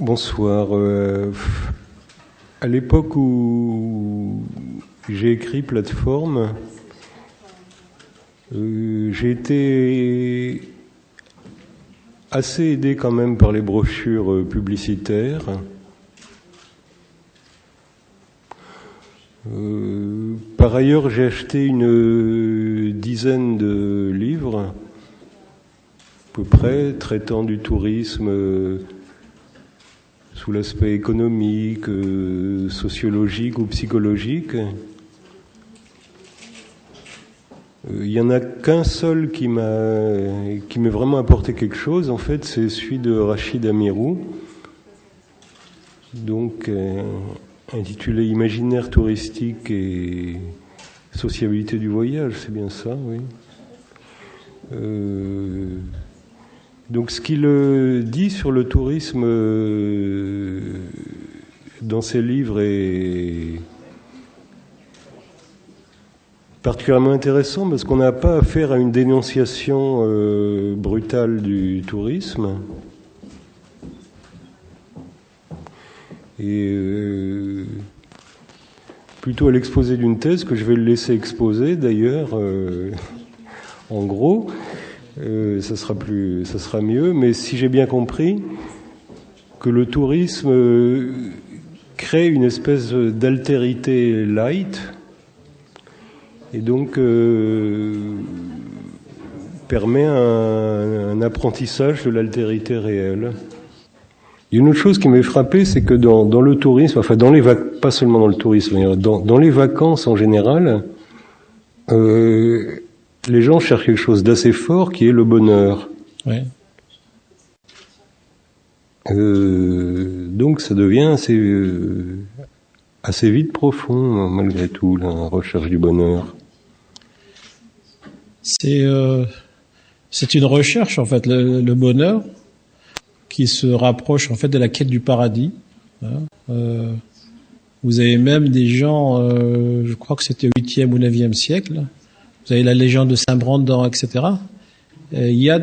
Bonsoir. À l'époque où j'ai écrit Plateforme, j'ai été assez aidé quand même par les brochures publicitaires. Par ailleurs, j'ai acheté une dizaine de livres, à peu près, traitant du tourisme sous l'aspect économique, sociologique ou psychologique. Il n'y en a qu'un seul qui m'ait vraiment apporté quelque chose, en fait, c'est celui de Rachid Amirou, donc intitulé Imaginaire touristique et sociabilité du voyage, c'est bien ça, oui. Donc ce qu'il dit sur le tourisme dans ses livres est particulièrement intéressant parce qu'on n'a pas affaire à une dénonciation brutale du tourisme. Et plutôt à l'exposé d'une thèse que je vais le laisser exposer d'ailleurs, en gros. Ça sera mieux, mais si j'ai bien compris que le tourisme crée une espèce d'altérité light et donc permet un apprentissage de l'altérité réelle. Il y a une autre chose qui m'a frappé, c'est que dans le tourisme, enfin pas seulement dans le tourisme, dans les vacances en général, les gens cherchent quelque chose d'assez fort qui est le bonheur. Oui. Donc ça devient assez vite profond, malgré tout, la recherche du bonheur. C'est une recherche, en fait, le bonheur, qui se rapproche, en fait, de la quête du paradis. Vous avez même des gens, je crois que c'était au 8e ou 9e siècle, vous avez la légende de Saint-Brandan, etc. Il y a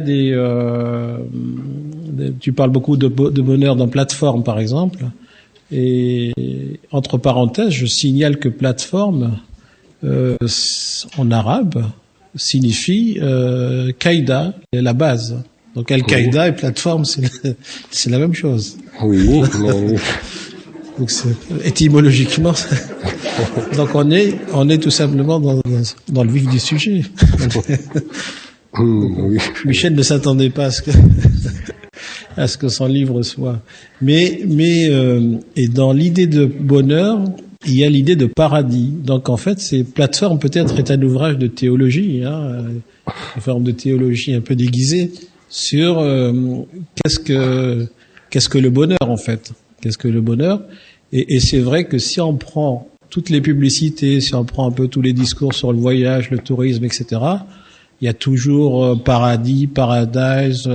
tu parles beaucoup de bonheur dans Plateforme, par exemple. Et entre parenthèses, je signale que Plateforme, en arabe, signifie Qaïda, la base. Donc Al-Qaïda et Plateforme, c'est la même chose. Oui, mais... Donc étymologiquement, donc on est tout simplement dans le vif du sujet. Oui. Michel ne s'attendait pas à ce que son livre soit. Mais et dans l'idée de bonheur, il y a l'idée de paradis. Donc en fait, ces plateformes peut-être est un ouvrage de théologie, une forme de théologie un peu déguisée sur qu'est-ce que le bonheur en fait. Qu'est-ce que le bonheur? Et c'est vrai que si on prend toutes les publicités, si on prend un peu tous les discours sur le voyage, le tourisme, etc., il y a toujours paradis, paradise,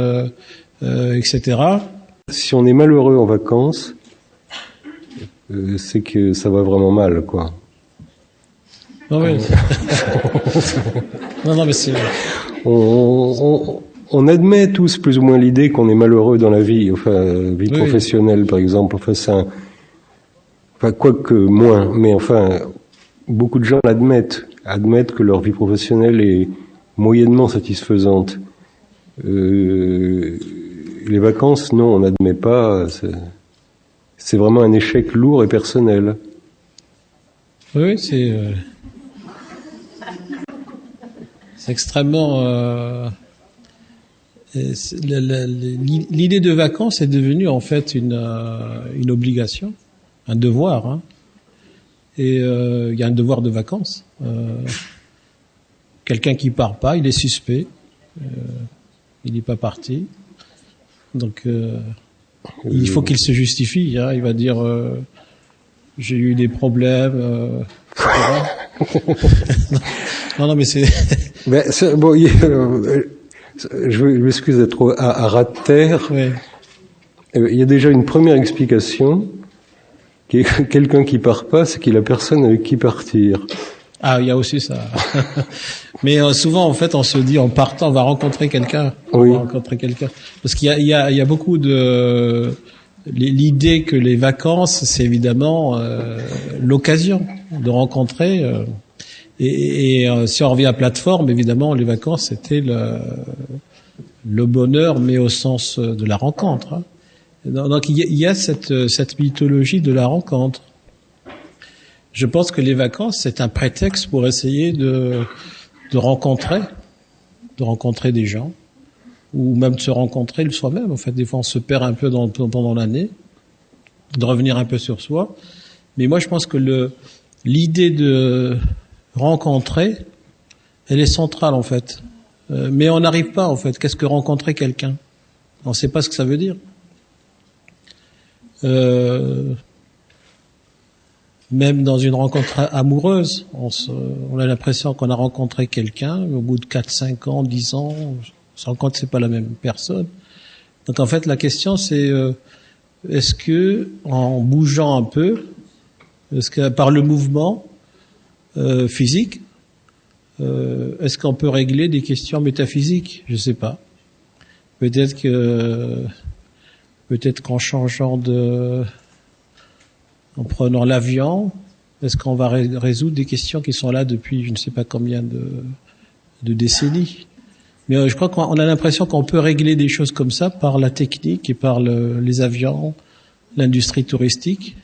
etc. Si on est malheureux en vacances, c'est que ça va vraiment mal, quoi. Non, mais non, mais c'est... On admet tous plus ou moins l'idée qu'on est malheureux dans la vie, vie professionnelle par exemple. Quoique moins, mais beaucoup de gens admettent que leur vie professionnelle est moyennement satisfaisante. Les vacances, non, on n'admet pas. C'est vraiment un échec lourd et personnel. Oui, c'est extrêmement. L'idée de vacances est devenue en fait une obligation, un devoir. Hein. Et il y a un devoir de vacances. Quelqu'un qui part pas, il est suspect. Il n'est pas parti. Donc il faut qu'il se justifie. Hein. Il va dire j'ai eu des problèmes, etc. non, mais c'est. Bon, je m'excuse d'être trop à ras de terre. Oui. Il y a déjà une première explication, qui est quelqu'un qui part pas, c'est qu'il a personne avec qui partir. Ah, il y a aussi ça. Mais souvent, en fait, on se dit, en partant, on va rencontrer quelqu'un. Oui. On va rencontrer quelqu'un. Parce qu'il y a beaucoup de l'idée que les vacances, c'est évidemment l'occasion de rencontrer. Si on revient à plateforme, évidemment, les vacances, c'était le bonheur, mais au sens de la rencontre. Hein. Donc il y a cette mythologie de la rencontre. Je pense que les vacances, c'est un prétexte pour essayer de rencontrer des gens, ou même de se rencontrer soi-même. En fait, des fois, on se perd un peu pendant l'année, de revenir un peu sur soi. Mais moi, je pense que l'idée de rencontrer, elle est centrale, en fait. Mais on n'arrive pas, en fait. Qu'est-ce que rencontrer quelqu'un? On ne sait pas ce que ça veut dire. Même dans une rencontre amoureuse, on a l'impression qu'on a rencontré quelqu'un, au bout de 4, 5 ans, 10 ans, on se rend compte que c'est pas la même personne. Donc en fait, la question c'est, est-ce que, en bougeant un peu, est-ce que par le mouvement physique, est-ce qu'on peut régler des questions métaphysiques? Je sais pas. Peut-être qu'en changeant en prenant l'avion, est-ce qu'on va résoudre des questions qui sont là depuis je ne sais pas combien de décennies? Mais je crois qu'on a l'impression qu'on peut régler des choses comme ça par la technique et par les avions, l'industrie touristique.